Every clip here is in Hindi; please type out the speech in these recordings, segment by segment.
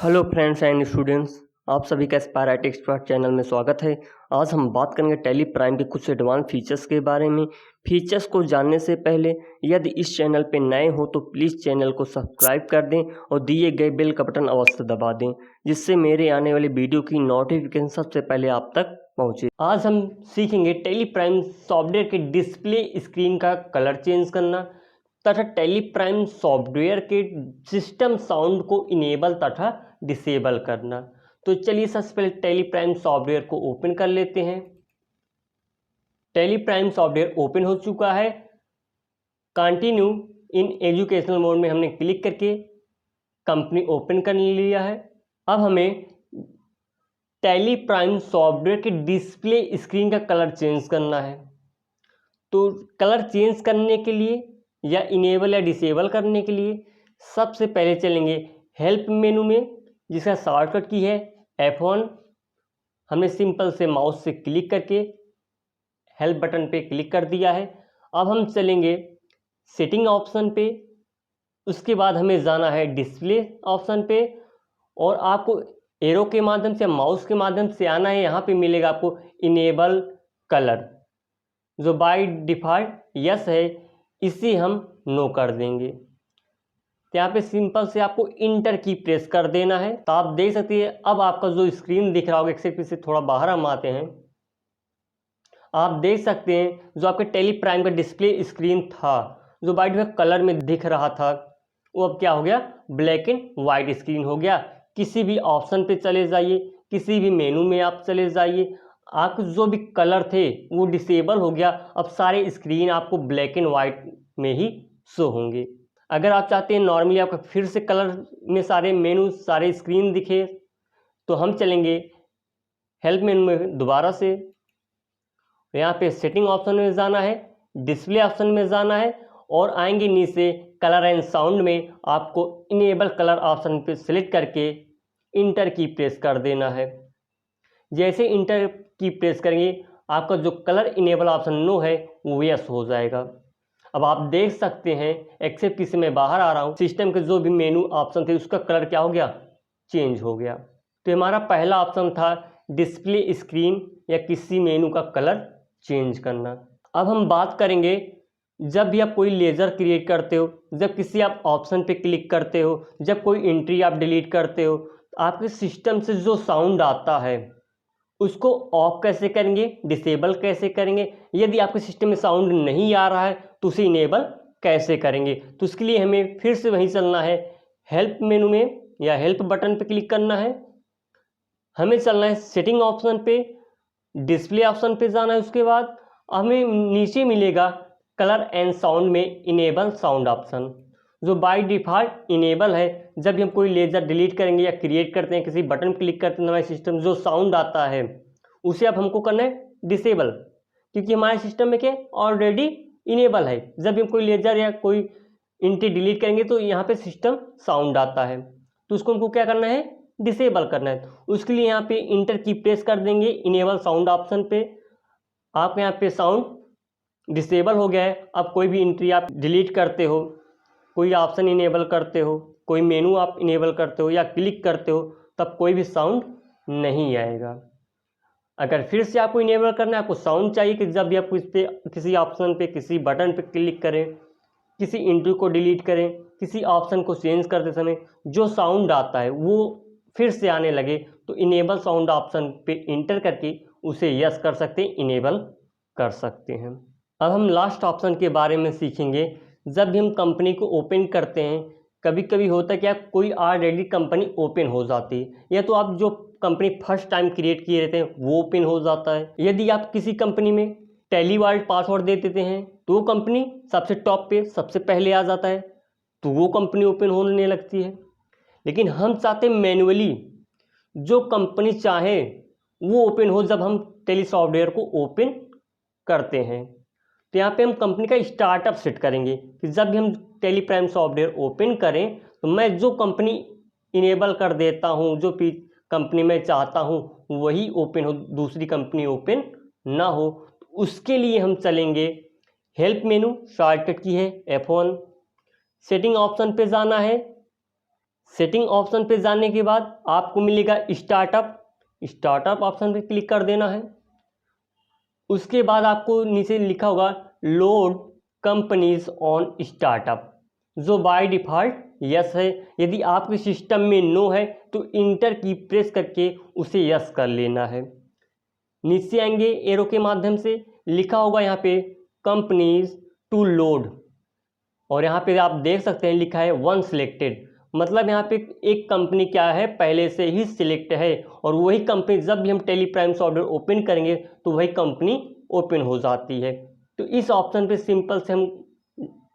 हेलो फ्रेंड्स एंड स्टूडेंट्स, आप सभी का एस्पायर IT एक्सपर्ट चैनल में स्वागत है। आज हम बात करेंगे टैली प्राइम के कुछ एडवांस फीचर्स के बारे में। फीचर्स को जानने से पहले यदि इस चैनल पर नए हो तो प्लीज़ चैनल को सब्सक्राइब कर दें और दिए गए बेल का बटन अवश्य दबा दें, जिससे मेरे आने वाली वीडियो की नोटिफिकेशन सबसे पहले आप तक पहुँचे। आज हम सीखेंगे टैली प्राइम सॉफ्टवेयर के डिस्प्ले स्क्रीन का कलर चेंज करना तथा टैली प्राइम सॉफ्टवेयर के सिस्टम साउंड को इनेबल तथा डिसेबल करना। तो चलिए सबसे पहले टैली प्राइम सॉफ्टवेयर को ओपन कर लेते हैं। टैली प्राइम सॉफ्टवेयर ओपन हो चुका है। कंटिन्यू इन एजुकेशनल मोड में हमने क्लिक करके कंपनी ओपन कर लिया है। अब हमें टैली प्राइम सॉफ्टवेयर के डिस्प्ले स्क्रीन का कलर चेंज करना है। तो कलर चेंज करने के लिए या इनेबल या डिसेबल करने के लिए सबसे पहले चलेंगे हेल्प मेनू में, जिसका शॉर्टकट की है F1। हमने सिंपल से माउस से क्लिक करके हेल्प बटन पे क्लिक कर दिया है। अब हम चलेंगे सेटिंग ऑप्शन पे, उसके बाद हमें जाना है डिस्प्ले ऑप्शन पे और आपको एरो के माध्यम से माउस के माध्यम से आना है। यहाँ पे मिलेगा आपको इनेबल कलर, जो बाय डिफ़ॉल्ट यस है, इसे हम नो कर देंगे। तो यहाँ पे सिंपल से आपको इंटर की प्रेस कर देना है। तो आप देख सकते हैं अब आपका जो स्क्रीन दिख रहा होगा, एक्सेप्ट से थोड़ा बाहर हम आते हैं। आप देख सकते हैं जो आपके टैली प्राइम का डिस्प्ले स्क्रीन था, जो बाय डिफ़ॉल्ट कलर में दिख रहा था, वो अब क्या हो गया, ब्लैक एंड वाइट स्क्रीन हो गया। किसी भी ऑप्शन पे चले जाइए, किसी भी मेनू में आप चले जाइए, आपके जो भी कलर थे वो डिसेबल हो गया। अब सारे स्क्रीन आपको ब्लैक एंड वाइट में ही शो होंगे। अगर आप चाहते हैं नॉर्मली आपका फिर से कलर में सारे मेनू सारे स्क्रीन दिखे, तो हम चलेंगे हेल्प मेनू में दोबारा से। यहाँ पे सेटिंग ऑप्शन में जाना है, डिस्प्ले ऑप्शन में जाना है और आएंगे नीचे कलर एंड साउंड में आपको इनेबल कलर ऑप्शन पे सिलेक्ट करके इंटर की प्रेस कर देना है। जैसे इंटर की प्रेस करेंगे आपका जो कलर इनेबल ऑप्शन नो है वो यस हो जाएगा। अब आप देख सकते हैं एक्सेप्ट किसी में बाहर आ रहा हूँ, सिस्टम के जो भी मेनू ऑप्शन थे उसका कलर क्या हो गया, चेंज हो गया। तो हमारा पहला ऑप्शन था डिस्प्ले स्क्रीन या किसी मेनू का कलर चेंज करना। अब हम बात करेंगे जब भी आप कोई लेज़र क्रिएट करते हो, जब किसी आप ऑप्शन पे क्लिक करते हो, जब कोई एंट्री आप डिलीट करते हो, आपके सिस्टम से जो साउंड आता है उसको ऑफ कैसे करेंगे, डिसेबल कैसे करेंगे, यदि आपके सिस्टम में साउंड नहीं आ रहा है तो उसे इनेबल कैसे करेंगे। तो उसके लिए हमें फिर से वहीं चलना है, हेल्प मेनू में या हेल्प बटन पे क्लिक करना है। हमें चलना है सेटिंग ऑप्शन पे, डिस्प्ले ऑप्शन पे जाना है। उसके बाद हमें नीचे मिलेगा कलर एंड साउंड में इनेबल साउंड ऑप्शन, जो बाय डिफ़ॉल्ट इनेबल है। जब भी हम कोई लेज़र डिलीट करेंगे या क्रिएट करते हैं, किसी बटन क्लिक करते हैं, हमारे सिस्टम जो साउंड आता है उसे अब हमको करना है डिसेबल, क्योंकि हमारे सिस्टम में क्या ऑलरेडी इनेबल है। जब भी हम कोई लेज़र या कोई एंट्री डिलीट करेंगे तो यहाँ पे सिस्टम साउंड आता है, तो उसको हमको क्या करना है, डिसेबल करना है। उसके लिए यहाँ पे इंटर की प्रेस कर देंगे इनेबल साउंड ऑप्शन पे। आप यहाँ पे साउंड डिसेबल हो गया है। अब कोई भी एंट्री आप डिलीट करते हो, कोई ऑप्शन इनेबल करते हो, कोई मेनू आप इनेबल करते हो या क्लिक करते हो, तब कोई भी साउंड नहीं आएगा। अगर फिर से आपको इनेबल करना है, आपको साउंड चाहिए कि जब भी आप इस पर किसी ऑप्शन पे किसी बटन पे क्लिक करें, किसी एंट्री को डिलीट करें, किसी ऑप्शन को चेंज करते समय जो साउंड आता है वो फिर से आने लगे, तो इनेबल साउंड ऑप्शन पे इंटर करके उसे यस कर सकते हैं, इनेबल कर सकते हैं। अब हम लास्ट ऑप्शन के बारे में सीखेंगे। जब भी हम कंपनी को ओपन करते हैं, कभी कभी होता है क्या, कोई ऑलरेडी कंपनी ओपन हो जाती है, या तो आप जो कंपनी फर्स्ट टाइम क्रिएट किए रहते हैं वो ओपन हो जाता है। यदि आप किसी कंपनी में टैली वर्ल्ड पासवर्ड दे देते हैं तो वो कंपनी सबसे टॉप पे सबसे पहले आ जाता है, तो वो कंपनी ओपन होने लगती है। लेकिन हम चाहते हैं मैनुअली जो कंपनी चाहे वो ओपन हो जब हम टैली सॉफ्टवेयर को ओपन करते हैं। तो यहाँ पे हम कंपनी का स्टार्टअप सेट करेंगे कि जब भी हम टैली प्राइम सॉफ्टवेयर ओपन करें तो मैं जो कंपनी इनेबल कर देता हूँ, जो कंपनी मैं चाहता हूँ वही ओपन हो, दूसरी कंपनी ओपन ना हो। उसके लिए हम चलेंगे हेल्प मेनू, शॉर्टकट की है F1। सेटिंग ऑप्शन पे जाना है, सेटिंग ऑप्शन पे जाने के बाद आपको मिलेगा स्टार्टअप ऑप्शन पे क्लिक कर देना है। उसके बाद आपको नीचे लिखा होगा लोड कंपनीज ऑन स्टार्टअप, जो बाय डिफ़ॉल्ट यस है। यदि आपके सिस्टम में नो है तो इंटर की प्रेस करके उसे यस कर लेना है। नीचे आएंगे एरो के माध्यम से, लिखा होगा यहाँ पे कंपनीज टू लोड, और यहाँ पे आप देख सकते हैं लिखा है वन सिलेक्टेड, मतलब यहाँ पे एक कंपनी क्या है पहले से ही सिलेक्ट है, और वही कंपनी जब भी हम टेलीप्राइम सॉफ्टवेयर ओपन करेंगे तो वही कंपनी ओपन हो जाती है। तो इस ऑप्शन पे सिंपल से हम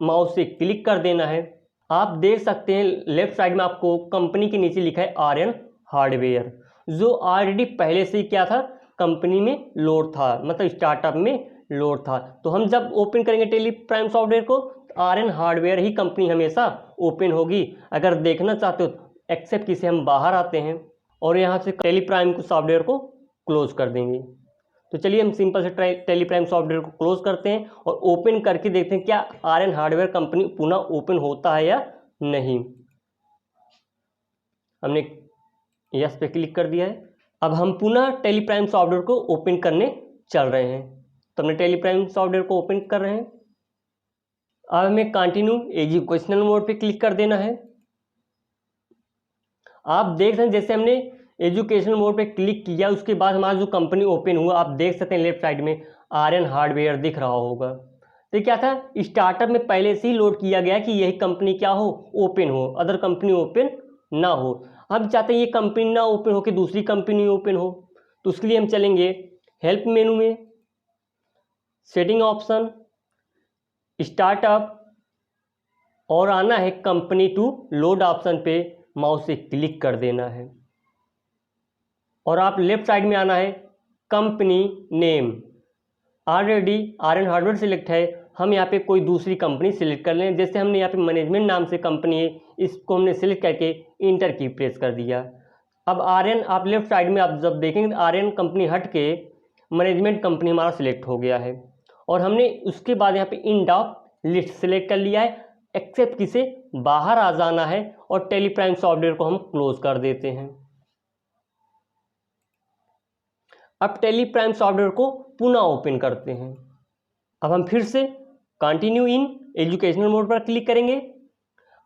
माउस से क्लिक कर देना है। आप देख सकते हैं लेफ्ट साइड में आपको कंपनी के नीचे लिखा है आर्यन हार्डवेयर, जो ऑलरेडी पहले से ही क्या था, कंपनी में लोड था, मतलब स्टार्टअप में लोड था। तो हम जब ओपन करेंगे टेलीप्राइम सॉफ्टवेयर को, आर्यन हार्डवेयर ही कंपनी हमेशा ओपन होगी। अगर देखना चाहते हो एक्सेप्ट की से हम बाहर आते हैं और यहाँ से टेलीप्राइम सॉफ्टवेयर को क्लोज कर देंगे। तो चलिए हम सिंपल से टेलीप्राइम सॉफ्टवेयर को क्लोज करते हैं और ओपन करके देखते हैं क्या आर्यन हार्डवेयर कंपनी पुनः ओपन होता है या नहीं। हमने यस पे क्लिक कर दिया है। अब हम पुनः टेलीप्राइम सॉफ्टवेयर को ओपन करने चल रहे हैं। तो हमने टेलीप्राइम सॉफ्टवेयर को ओपन कर रहे हैं। अब हमें कंटिन्यू एजुकेशनल मोड पे क्लिक कर देना है। आप देख सकते हैं जैसे हमने एजुकेशनल मोड पे क्लिक किया उसके बाद हमारा जो कंपनी ओपन हुआ, आप देख सकते हैं लेफ्ट साइड में आर्यन हार्डवेयर दिख रहा होगा। तो क्या था, स्टार्टअप में पहले से ही लोड किया गया कि यही कंपनी क्या हो, ओपन हो, अदर कंपनी ओपन ना हो। हम चाहते हैं ये कंपनी ना ओपन हो कि दूसरी कंपनी ओपन हो, तो उसके लिए हम चलेंगे हेल्प मेनू में, सेटिंग ऑप्शन, स्टार्टअप, और आना है कंपनी टू लोड ऑप्शन पे माउस से क्लिक कर देना है। और आप लेफ्ट साइड में आना है company name, already Aryan hardware select है, हम यहाँ पे कोई दूसरी कंपनी सिलेक्ट कर लें। जैसे हमने यहाँ पे मैनेजमेंट नाम से कंपनी है, इसको हमने सिलेक्ट करके इंटर की प्रेस कर दिया। अब आर्यन, आप लेफ्ट साइड में आप जब देखेंगे आर्यन कंपनी हट के मैनेजमेंट कंपनी हमारा सिलेक्ट हो गया है, और हमने उसके बाद यहाँ पे इंड ऑफ लिस्ट सिलेक्ट कर लिया है। एक्सेप्ट की से बाहर आ जाना है और टेलीप्राइम सॉफ्टवेयर को हम क्लोज कर देते हैं। अब टेलीप्राइम सॉफ्टवेयर को पुनः ओपन करते हैं। अब हम फिर से कंटिन्यू इन एजुकेशनल मोड पर क्लिक करेंगे।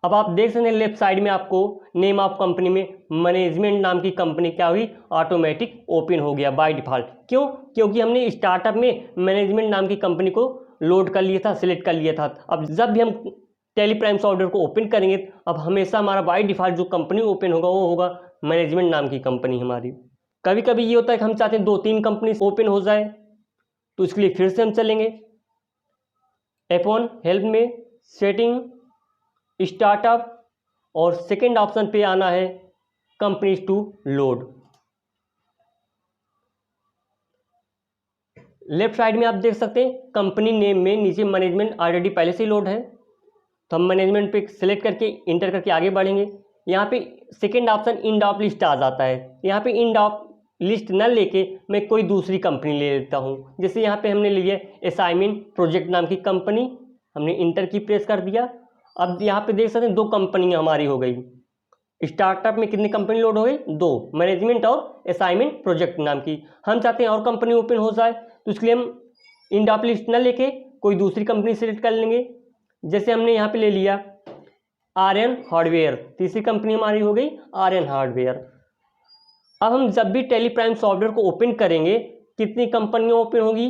अब आप देख सकते हैं लेफ्ट साइड में आपको नेम ऑफ कंपनी में मैनेजमेंट नाम की कंपनी क्या हुई, ऑटोमेटिक ओपन हो गया बाय डिफॉल्ट। क्यों? क्योंकि हमने स्टार्टअप में मैनेजमेंट नाम की कंपनी को लोड कर लिया था, सिलेक्ट कर लिया था। अब जब भी हम टेलीप्राइम सॉफ्टवेयर को ओपन करेंगे, अब हमेशा हमारा बाय डिफॉल्ट जो कंपनी ओपन होगा वो होगा मैनेजमेंट नाम की कंपनी हमारी। कभी कभी ये होता है कि हम चाहते हैं 2-3 कंपनी ओपन हो जाए, तो इसके लिए फिर से हम चलेंगे अपॉन हेल्प में, सेटिंग, स्टार्टअप, और सेकेंड ऑप्शन पे आना है companies to load. Left side में आप देख सकते हैं कंपनी नेम में नीचे मैनेजमेंट ऑलरेडी पहले से ही लोड है, तो हम मैनेजमेंट पे सिलेक्ट करके इंटर करके आगे बढ़ेंगे। यहाँ पे second option end of list आ जाता है। यहाँ पे इंड ऑफ लिस्ट न लेके मैं कोई दूसरी कंपनी ले लेता हूँ। जैसे यहाँ पे हमने ले लिया असाइनमेंट प्रोजेक्ट नाम की कंपनी, हमने इंटर की प्रेस कर दिया। अब यहाँ पे देख सकते हैं 2 कंपनियाँ हमारी हो गई। स्टार्टअप में कितनी कंपनी लोड हो गई, 2, मैनेजमेंट और असाइनमेंट प्रोजेक्ट नाम की। हम चाहते हैं और कंपनी ओपन हो जाए, तो इसके लिए हम इंड ऑफ लिस्ट न लेके कोई दूसरी कंपनी सेलेक्ट कर लेंगे। जैसे हमने यहाँ पे ले लिया आर्यन हार्डवेयर, तीसरी कंपनी हमारी हो गई आर्यन हार्डवेयर। अब हम जब भी टेलीप्राइम सॉफ्टवेयर को ओपन करेंगे, कितनी कंपनियां ओपन होगी,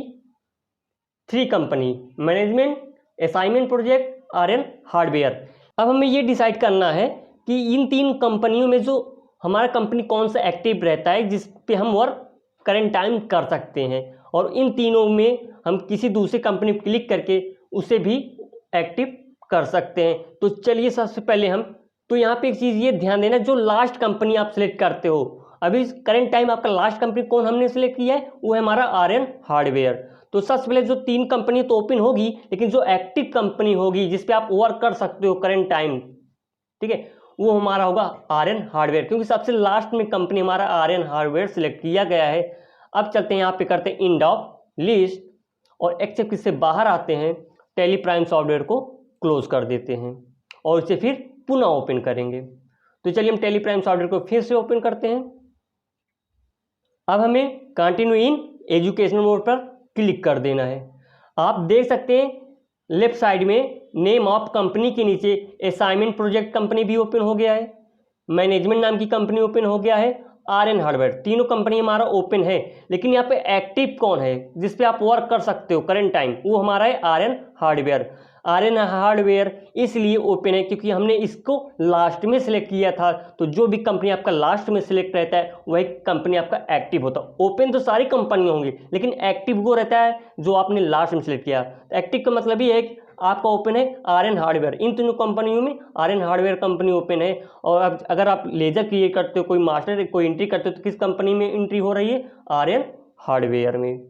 3 company, management, assignment project, Aryan hardware. अब हमें ये डिसाइड करना है कि इन 3 कंपनियों में जो हमारा कंपनी कौन सा एक्टिव रहता है जिस पे हम वर्क करंट टाइम कर सकते हैं, और इन तीनों में हम किसी दूसरी कंपनी पर क्लिक करके उसे भी एक्टिव कर सकते हैं। तो चलिए सबसे पहले हम, तो यहाँ पे एक चीज़ ये ध्यान देना, जो लास्ट कंपनी आप सिलेक्ट करते हो, अभी करंट टाइम आपका लास्ट कंपनी कौन हमने सिलेक्ट किया है, वो है हमारा आर्यन हार्डवेयर। तो सबसे पहले जो 3 कंपनी तो ओपन होगी, लेकिन जो एक्टिव कंपनी होगी जिस पे आप वर्क कर सकते हो करंट टाइम, ठीक है, वो हमारा होगा आर्यन हार्डवेयर, क्योंकि सबसे लास्ट में कंपनी हमारा आर्यन हार्डवेयर सिलेक्ट किया गया है। अब चलते हैं यहाँ पे करते हैं इंड ऑफ लिस्ट, और एक्सेप्ट से बाहर आते हैं, टेलीप्राइम सॉफ्टवेयर को क्लोज कर देते हैं और इसे फिर पुनः ओपन करेंगे। तो चलिए हम टैली प्राइम सॉफ्टवेयर को फिर से ओपन करते हैं। अब हमें कंटिन्यू इन एजुकेशनल मोड पर क्लिक कर देना है। आप देख सकते हैं लेफ्ट साइड में नेम ऑफ कंपनी के नीचे असाइनमेंट प्रोजेक्ट कंपनी भी ओपन हो गया है, मैनेजमेंट नाम की कंपनी ओपन हो गया है, आर.एन. हार्डवेयर, तीनों कंपनी हमारा ओपन है। लेकिन यहाँ पे एक्टिव कौन है जिस पे आप वर्क कर सकते हो करंट टाइम, वो हमारा है आर.एन. हार्डवेयर। आर.एन. हार्डवेयर इसलिए ओपन है क्योंकि हमने इसको लास्ट में सिलेक्ट किया था। तो जो भी कंपनी आपका लास्ट में सिलेक्ट रहता है वही कंपनी आपका एक्टिव होता है। ओपन तो सारी कंपनी होंगी लेकिन एक्टिव वो रहता है जो आपने लास्ट में सिलेक्ट किया। एक्टिव का मतलब ये है कि आपका ओपन है आर.एन. हार्डवेयर। इन तीनों कंपनियों में आर.एन. हार्डवेयर कंपनी ओपन है। और अब अगर आप लेजर क्रिएट करते हो, कोई मास्टर कोई एंट्री करते हो, तो किस कंपनी में एंट्री हो रही है? आर.एन. हार्डवेयर में।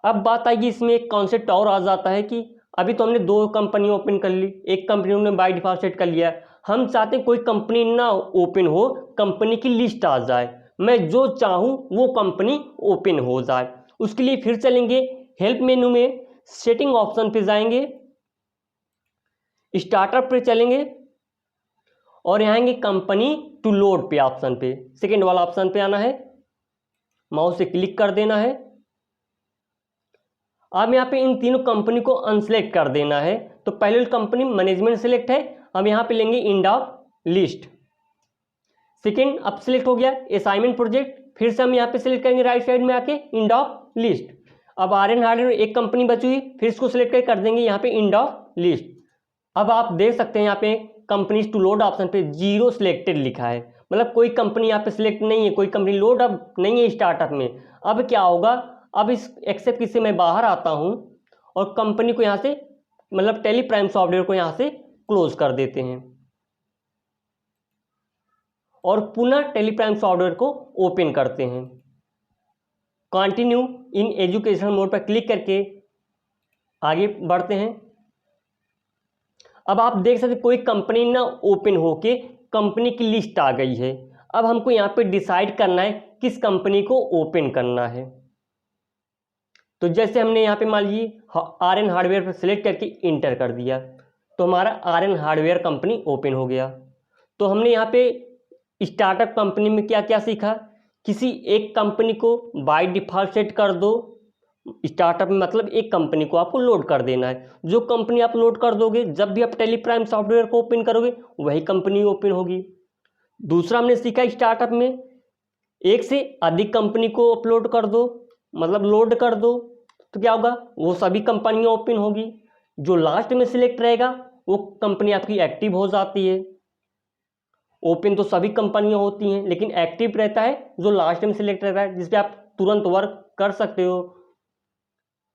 अब बात आएगी इसमें एक कॉन्सेप्ट और आ जाता है कि अभी तो हमने दो कंपनी ओपन कर ली, एक कंपनी हमने बाय डिफॉल्ट सेट कर लिया, हम चाहते हैं कोई कंपनी ना ओपन हो, कंपनी की लिस्ट आ जाए, मैं जो चाहूँ वो कंपनी ओपन हो जाए। उसके लिए फिर चलेंगे हेल्प मेनू में, सेटिंग ऑप्शन पे जाएंगे, स्टार्टअप पे चलेंगे और यहाँ आएंगे कंपनी टू लोड पे ऑप्शन पे, सेकेंड वाला ऑप्शन पे आना है, माउस से क्लिक कर देना है। अब यहाँ पे इन तीनों कंपनी को अनसेलेक्ट कर देना है। तो पहले कंपनी मैनेजमेंट सेलेक्ट है, हम यहाँ पे लेंगे इंड ऑफ लिस्ट। सेकेंड अब सिलेक्ट हो गया असाइनमेंट प्रोजेक्ट, फिर से हम यहाँ पे सिलेक्ट करेंगे राइट साइड में आके इंड ऑफ लिस्ट। अब आर.एन. हार्डवेयर एक कंपनी बची हुई, फिर इसको सिलेक्ट कर देंगे यहाँ पे इंड ऑफ लिस्ट। अब आप देख सकते हैं यहाँ पे कंपनीज टू लोड ऑप्शन पे 0 सिलेक्टेड लिखा है, मतलब कोई कंपनी यहाँ पे सिलेक्ट नहीं है, कोई कंपनी लोड अब नहीं है स्टार्टअप में। अब क्या होगा, अब इस एक्सेप्ट किससे मैं बाहर आता हूँ और कंपनी को यहाँ से मतलब टैली प्राइम सॉफ्टवेयर को यहाँ से क्लोज कर देते हैं और पुनः टैली प्राइम सॉफ्टवेयर को ओपन करते हैं। कंटिन्यू इन एजुकेशन मोड पर क्लिक करके आगे बढ़ते हैं। अब आप देख सकते कोई कंपनी ना ओपन होके कंपनी की लिस्ट आ गई है। अब हमको यहाँ पे डिसाइड करना है किस कंपनी को ओपन करना है। तो जैसे हमने यहाँ पे मान लीजिए आर.एन. हार्डवेयर पर सिलेक्ट करके इंटर कर दिया तो हमारा आर.एन. हार्डवेयर कंपनी ओपन हो गया। तो हमने यहाँ पे स्टार्टअप कंपनी में क्या क्या सीखा, किसी एक कंपनी को बाय डिफॉल्ट सेट कर दो। स्टार्टअप में मतलब एक कंपनी को आपको लोड कर देना है, जो कंपनी आप लोड कर दोगे जब भी आप टैली प्राइम सॉफ्टवेयर को ओपन करोगे वही कंपनी ओपन होगी। दूसरा हमने सीखा स्टार्टअप में एक से अधिक कंपनी को अपलोड कर दो, मतलब लोड कर दो, तो क्या होगा, वो सभी कंपनियां ओपन होगी। जो लास्ट में सिलेक्ट रहेगा वो कंपनी आपकी एक्टिव हो जाती है। ओपन तो सभी कंपनियां होती हैं लेकिन एक्टिव रहता है जो लास्ट में सिलेक्ट रहता है, जिस पे आप तुरंत वर्क कर सकते हो।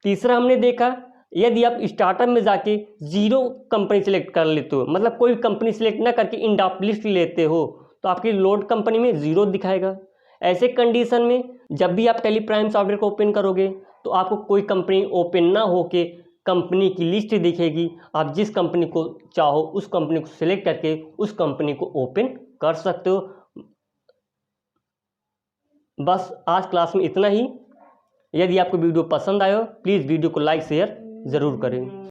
तीसरा हमने देखा यदि आप स्टार्टअप में जाके 0 कंपनी सिलेक्ट कर लेते हो, मतलब कोई कंपनी सिलेक्ट ना करके इंड ऑफ लिस्ट लेते हो, तो आपकी लोड कंपनी में 0 दिखाएगा। ऐसे कंडीशन में जब भी आप टैली प्राइम सॉफ्टवेयर को ओपन करोगे तो आपको कोई कंपनी ओपन ना होके कंपनी की लिस्ट दिखेगी। आप जिस कंपनी को चाहो उस कंपनी को सिलेक्ट करके उस कंपनी को ओपन कर सकते हो। बस आज क्लास में इतना ही। यदि आपको वीडियो पसंद आया प्लीज़ वीडियो को लाइक शेयर ज़रूर करें।